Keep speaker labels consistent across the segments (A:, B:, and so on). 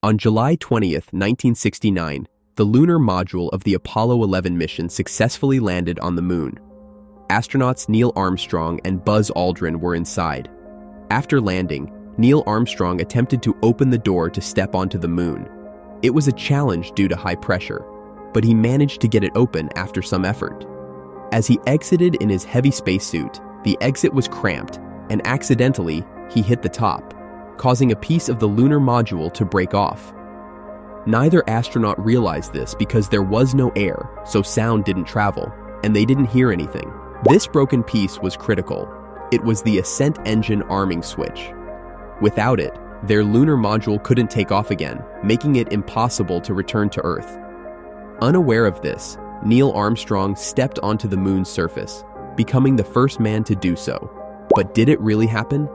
A: On July 20th, 1969, the Lunar Module of the Apollo 11 mission successfully landed on the Moon. Astronauts Neil Armstrong and Buzz Aldrin were inside. After landing, Neil Armstrong attempted to open the door to step onto the Moon. It was a challenge due to high pressure, but he managed to get it open after some effort. As he exited in his heavy spacesuit, the exit was cramped, and accidentally, he hit the top, causing a piece of the lunar module to break off. Neither astronaut realized this because there was no air, so sound didn't travel, and they didn't hear anything. This broken piece was critical. It was the ascent engine arming switch. Without it, their lunar module couldn't take off again, making it impossible to return to Earth. Unaware of this, Neil Armstrong stepped onto the Moon's surface, becoming the first man to do so. But did it really happen?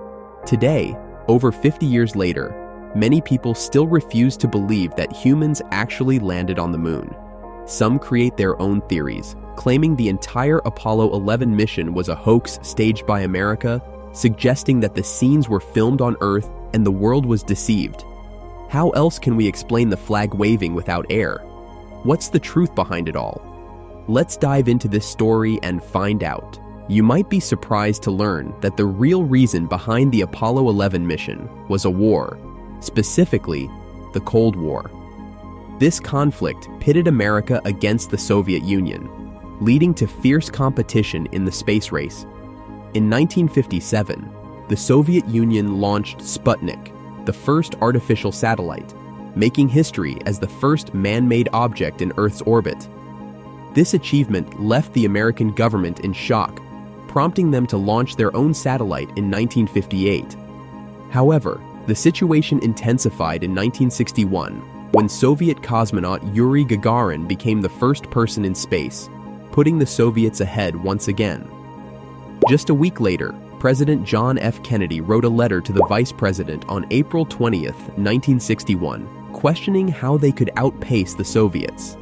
A: Today, over 50 years later, many people still refuse to believe that humans actually landed on the Moon. Some create their own theories, claiming the entire Apollo 11 mission was a hoax staged by America, suggesting that the scenes were filmed on Earth and the world was deceived. How else can we explain the flag waving without air? What's the truth behind it all? Let's dive into this story and find out. You might be surprised to learn that the real reason behind the Apollo 11 mission was a war, specifically the Cold War. This conflict pitted America against the Soviet Union, leading to fierce competition in the space race. In 1957, the Soviet Union launched Sputnik, the first artificial satellite, making history as the first man-made object in Earth's orbit. This achievement left the American government in shock, prompting them to launch their own satellite in 1958. However, the situation intensified in 1961 when Soviet cosmonaut Yuri Gagarin became the first person in space, putting the Soviets ahead once again. Just a week later, President John F. Kennedy wrote a letter to the Vice President on April 20th, 1961, questioning how they could outpace the Soviets.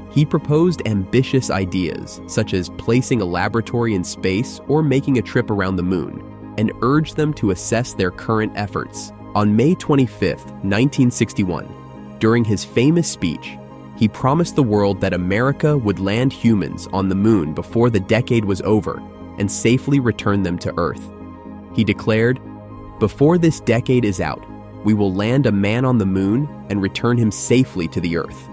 A: He proposed ambitious ideas, such as placing a laboratory in space or making a trip around the Moon, and urged them to assess their current efforts. On May 25, 1961, during his famous speech, he promised the world that America would land humans on the Moon before the decade was over and safely return them to Earth. He declared, "Before this decade is out, we will land a man on the Moon and return him safely to the Earth."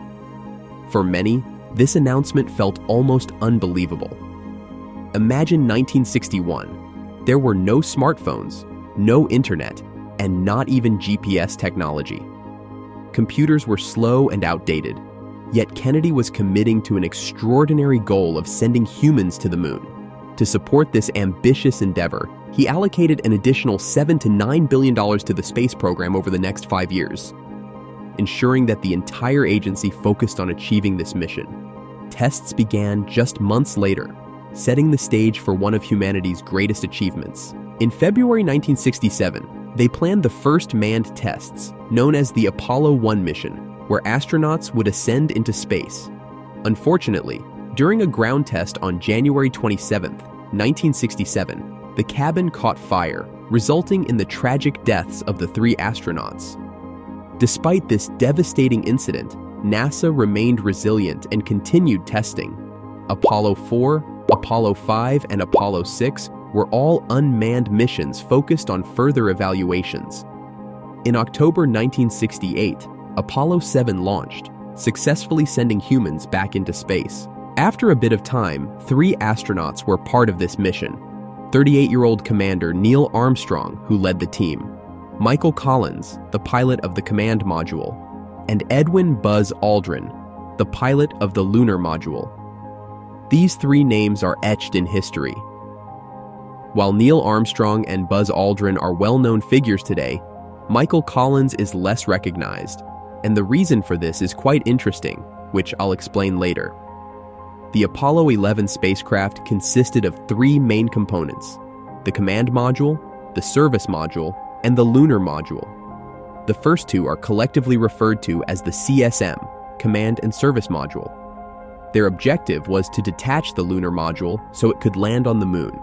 A: For many, this announcement felt almost unbelievable. Imagine 1961. There were no smartphones, no internet, and not even GPS technology. Computers were slow and outdated, yet Kennedy was committing to an extraordinary goal of sending humans to the Moon. To support this ambitious endeavor, he allocated an additional $7 to $9 billion to the space program over the next 5 years, ensuring that the entire agency focused on achieving this mission. Tests began just months later, setting the stage for one of humanity's greatest achievements. In February 1967, they planned the first manned tests, known as the Apollo 1 mission, where astronauts would ascend into space. Unfortunately, during a ground test on January 27, 1967, the cabin caught fire, resulting in the tragic deaths of the 3 astronauts. Despite this devastating incident, NASA remained resilient and continued testing. Apollo 4, Apollo 5, and Apollo 6 were all unmanned missions focused on further evaluations. In October 1968, Apollo 7 launched, successfully sending humans back into space. After a bit of time, 3 astronauts were part of this mission. 38-year-old Commander Neil Armstrong, who led the team, Michael Collins, the pilot of the command module, and Edwin Buzz Aldrin, the pilot of the Lunar Module. These 3 names are etched in history. While Neil Armstrong and Buzz Aldrin are well-known figures today, Michael Collins is less recognized, and the reason for this is quite interesting, which I'll explain later. The Apollo 11 spacecraft consisted of 3 main components: the command module, the service module, and the lunar module. The first 2 are collectively referred to as the CSM, Command and Service Module. Their objective was to detach the lunar module so it could land on the Moon.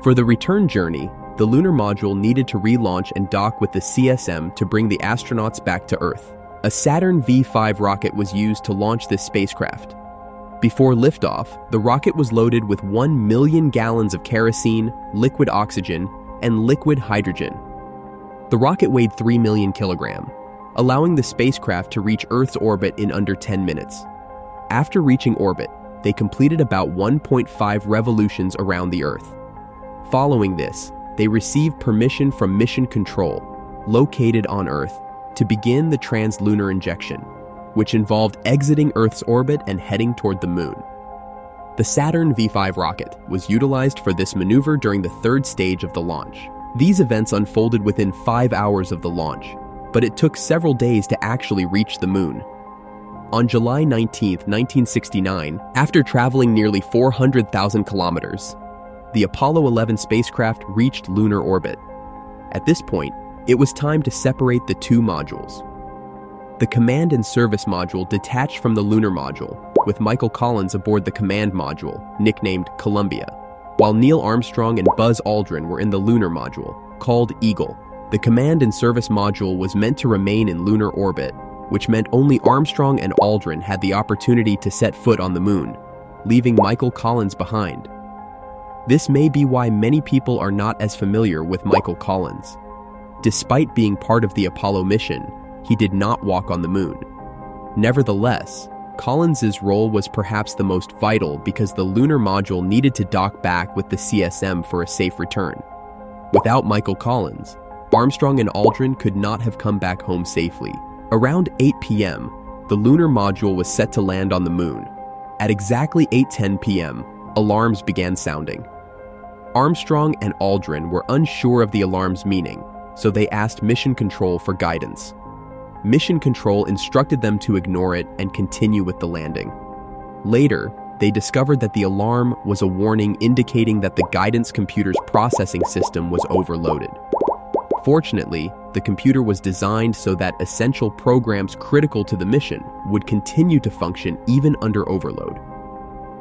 A: For the return journey, the lunar module needed to relaunch and dock with the CSM to bring the astronauts back to Earth. A Saturn V5 rocket was used to launch this spacecraft. Before liftoff, the rocket was loaded with 1 million gallons of kerosene, liquid oxygen, and liquid hydrogen. The rocket weighed 3 million kilograms, allowing the spacecraft to reach Earth's orbit in under 10 minutes. After reaching orbit, they completed about 1.5 revolutions around the Earth. Following this, they received permission from Mission Control, located on Earth, to begin the trans-lunar injection, which involved exiting Earth's orbit and heading toward the Moon. The Saturn V5 rocket was utilized for this maneuver during the third stage of the launch. These events unfolded within 5 hours of the launch, but it took several days to actually reach the Moon. On July 19, 1969, after traveling nearly 400,000 kilometers, the Apollo 11 spacecraft reached lunar orbit. At this point, it was time to separate the two modules. The Command and Service Module detached from the Lunar Module, with Michael Collins aboard the Command Module, nicknamed Columbia, while Neil Armstrong and Buzz Aldrin were in the Lunar Module, called Eagle. The Command and Service Module was meant to remain in lunar orbit, which meant only Armstrong and Aldrin had the opportunity to set foot on the Moon, leaving Michael Collins behind. This may be why many people are not as familiar with Michael Collins. Despite being part of the Apollo mission, he did not walk on the Moon. Nevertheless, Collins's role was perhaps the most vital because the lunar module needed to dock back with the CSM for a safe return. Without Michael Collins, Armstrong and Aldrin could not have come back home safely. Around 8 p.m., the lunar module was set to land on the Moon. At exactly 8:10 p.m., alarms began sounding. Armstrong and Aldrin were unsure of the alarm's meaning, so they asked Mission Control for guidance. Mission Control instructed them to ignore it and continue with the landing. Later, they discovered that the alarm was a warning indicating that the guidance computer's processing system was overloaded. Fortunately, the computer was designed so that essential programs critical to the mission would continue to function even under overload.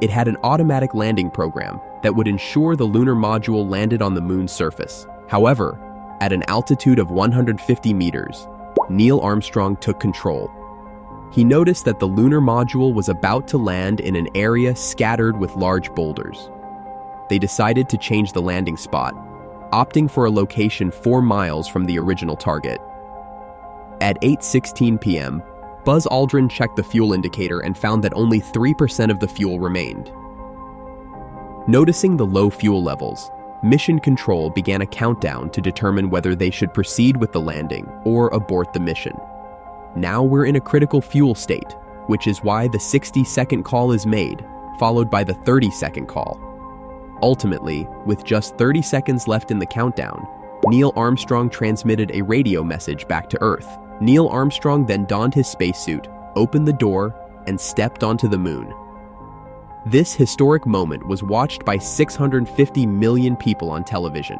A: It had an automatic landing program that would ensure the lunar module landed on the Moon's surface. However, at an altitude of 150 meters, Neil Armstrong took control. He noticed that the lunar module was about to land in an area scattered with large boulders. They decided to change the landing spot, opting for a location 4 miles from the original target. At 8:16 p.m., Buzz Aldrin checked the fuel indicator and found that only 3% of the fuel remained. Noticing the low fuel levels, Mission Control began a countdown to determine whether they should proceed with the landing or abort the mission. Now we're in a critical fuel state, which is why the 60-second call is made, followed by the 30-second call. Ultimately, with just 30 seconds left in the countdown, Neil Armstrong transmitted a radio message back to Earth. Neil Armstrong then donned his spacesuit, opened the door, and stepped onto the Moon. This historic moment was watched by 650 million people on television.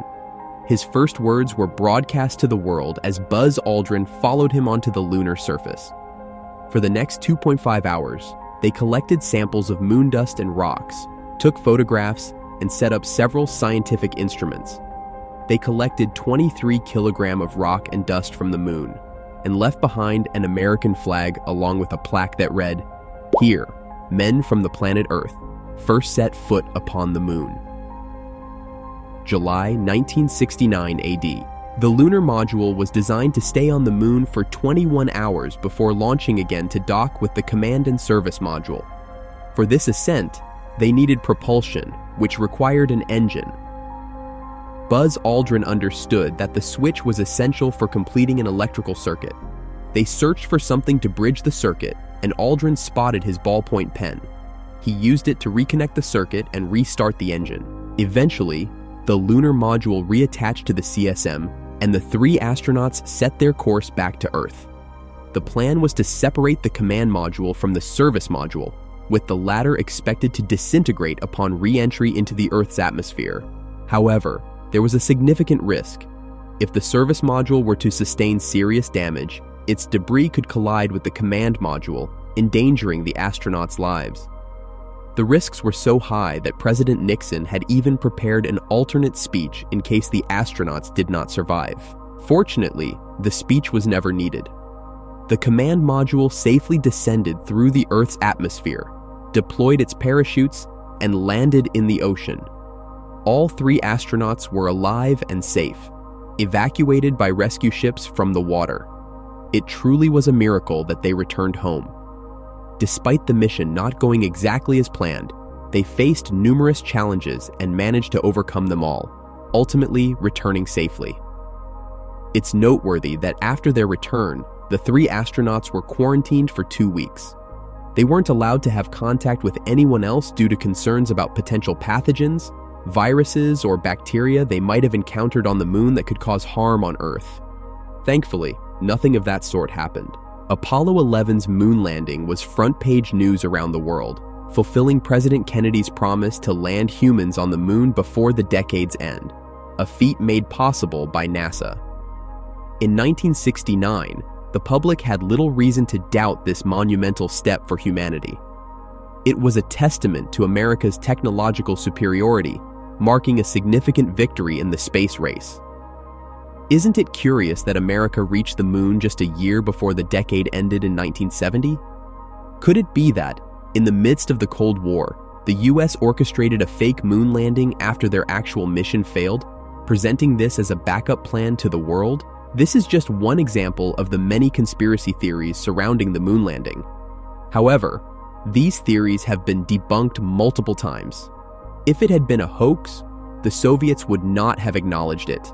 A: His first words were broadcast to the world as Buzz Aldrin followed him onto the lunar surface. For the next 2.5 hours, they collected samples of moon dust and rocks, took photographs, and set up several scientific instruments. They collected 23 kilograms of rock and dust from the Moon, and left behind an American flag along with a plaque that read, "Here, men from the planet Earth first set foot upon the Moon." July 1969 AD. The lunar module was designed to stay on the Moon for 21 hours before launching again to dock with the Command and Service Module. For this ascent, they needed propulsion, which required an engine. Buzz Aldrin understood that the switch was essential for completing an electrical circuit. They searched for something to bridge the circuit, and Aldrin spotted his ballpoint pen. He used it to reconnect the circuit and restart the engine. Eventually, the lunar module reattached to the CSM, and the 3 astronauts set their course back to Earth. The plan was to separate the Command Module from the Service Module, with the latter expected to disintegrate upon re-entry into the Earth's atmosphere. However, there was a significant risk. If the Service Module were to sustain serious damage, its debris could collide with the Command Module, endangering the astronauts' lives. The risks were so high that President Nixon had even prepared an alternate speech in case the astronauts did not survive. Fortunately, the speech was never needed. The command module safely descended through the Earth's atmosphere, deployed its parachutes, and landed in the ocean. All 3 astronauts were alive and safe, evacuated by rescue ships from the water. It truly was a miracle that they returned home. Despite the mission not going exactly as planned, they faced numerous challenges and managed to overcome them all, ultimately returning safely. It's noteworthy that after their return, the 3 astronauts were quarantined for 2 weeks. They weren't allowed to have contact with anyone else due to concerns about potential pathogens, viruses, or bacteria they might have encountered on the moon that could cause harm on Earth. Thankfully, nothing of that sort happened. Apollo 11's moon landing was front-page news around the world, fulfilling President Kennedy's promise to land humans on the moon before the decade's end, a feat made possible by NASA. In 1969, the public had little reason to doubt this monumental step for humanity. It was a testament to America's technological superiority, marking a significant victory in the space race. Isn't it curious that America reached the moon just a year before the decade ended in 1970? Could it be that, in the midst of the Cold War, the US orchestrated a fake moon landing after their actual mission failed, presenting this as a backup plan to the world? This is just one example of the many conspiracy theories surrounding the moon landing. However, these theories have been debunked multiple times. If it had been a hoax, the Soviets would not have acknowledged it.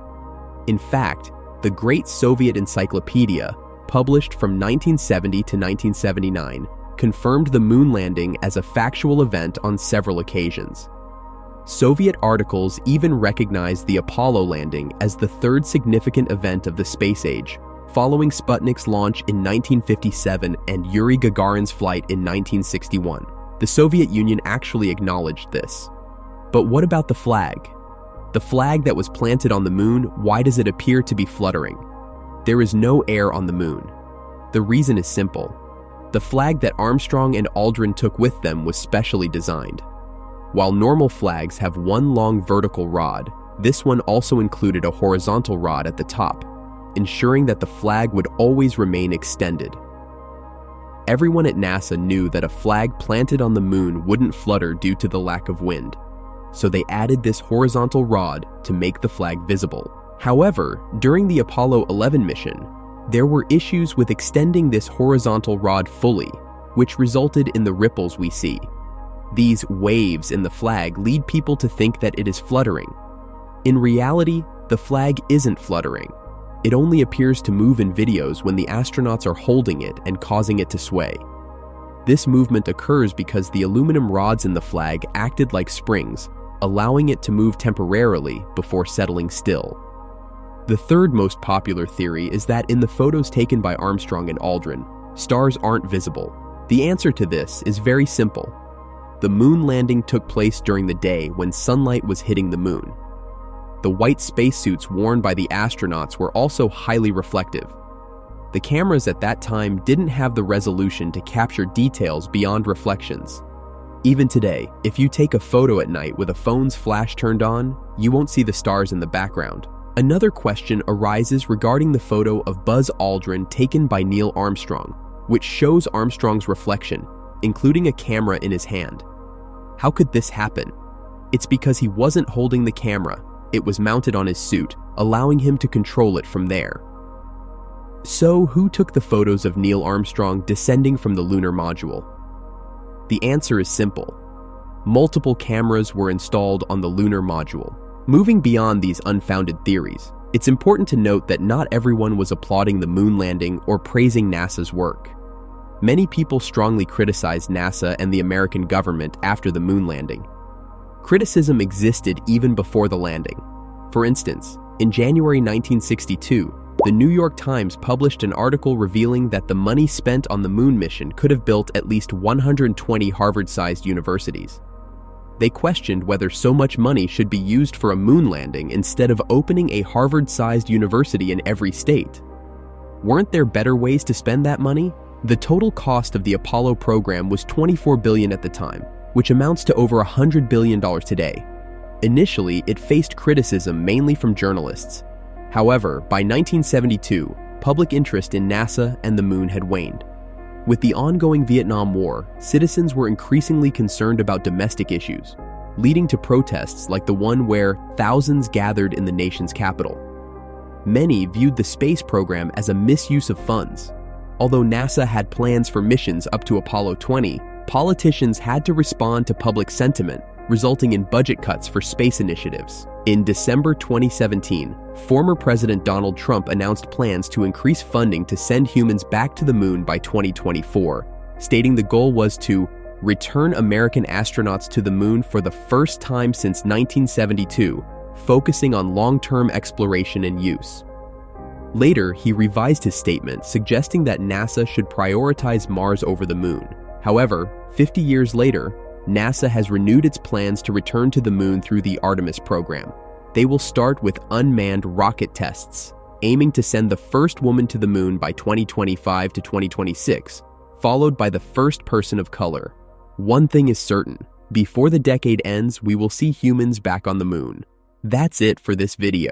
A: In fact, the Great Soviet Encyclopedia, published from 1970 to 1979, confirmed the moon landing as a factual event on several occasions. Soviet articles even recognized the Apollo landing as the 3rd significant event of the space age, following Sputnik's launch in 1957 and Yuri Gagarin's flight in 1961. The Soviet Union actually acknowledged this. But what about the flag? The flag that was planted on the moon, why does it appear to be fluttering? There is no air on the moon. The reason is simple. The flag that Armstrong and Aldrin took with them was specially designed. While normal flags have one long vertical rod, this one also included a horizontal rod at the top, ensuring that the flag would always remain extended. Everyone at NASA knew that a flag planted on the moon wouldn't flutter due to the lack of wind, so they added this horizontal rod to make the flag visible. However, during the Apollo 11 mission, there were issues with extending this horizontal rod fully, which resulted in the ripples we see. These waves in the flag lead people to think that it is fluttering. In reality, the flag isn't fluttering. It only appears to move in videos when the astronauts are holding it and causing it to sway. This movement occurs because the aluminum rods in the flag acted like springs, allowing it to move temporarily before settling still. The 3rd most popular theory is that in the photos taken by Armstrong and Aldrin, stars aren't visible. The answer to this is very simple. The moon landing took place during the day when sunlight was hitting the moon. The white spacesuits worn by the astronauts were also highly reflective. The cameras at that time didn't have the resolution to capture details beyond reflections. Even today, if you take a photo at night with a phone's flash turned on, you won't see the stars in the background. Another question arises regarding the photo of Buzz Aldrin taken by Neil Armstrong, which shows Armstrong's reflection, including a camera in his hand. How could this happen? It's because he wasn't holding the camera. It was mounted on his suit, allowing him to control it from there. So, who took the photos of Neil Armstrong descending from the Lunar Module? The answer is simple. Multiple cameras were installed on the Lunar Module. Moving beyond these unfounded theories, it's important to note that not everyone was applauding the moon landing or praising NASA's work. Many people strongly criticized NASA and the American government after the moon landing. Criticism existed even before the landing. For instance, in January 1962, the New York Times published an article revealing that the money spent on the moon mission could have built at least 120 Harvard-sized universities. They questioned whether so much money should be used for a moon landing instead of opening a Harvard-sized university in every state. Weren't there better ways to spend that money? The total cost of the Apollo program was $24 billion at the time, which amounts to over $100 billion today. Initially, it faced criticism mainly from journalists. However, by 1972, public interest in NASA and the moon had waned. With the ongoing Vietnam War, citizens were increasingly concerned about domestic issues, leading to protests like the one where thousands gathered in the nation's capital. Many viewed the space program as a misuse of funds. Although NASA had plans for missions up to Apollo 20, politicians had to respond to public sentiment, resulting in budget cuts for space initiatives. In December 2017, former President Donald Trump announced plans to increase funding to send humans back to the moon by 2024, stating the goal was to return American astronauts to the moon for the first time since 1972, focusing on long-term exploration and use. Later, he revised his statement, suggesting that NASA should prioritize Mars over the moon. However, 50 years later, NASA has renewed its plans to return to the moon through the Artemis program. They will start with unmanned rocket tests, aiming to send the first woman to the moon by 2025 to 2026, followed by the first person of color. One thing is certain, before the decade ends, we will see humans back on the moon. That's it for this video.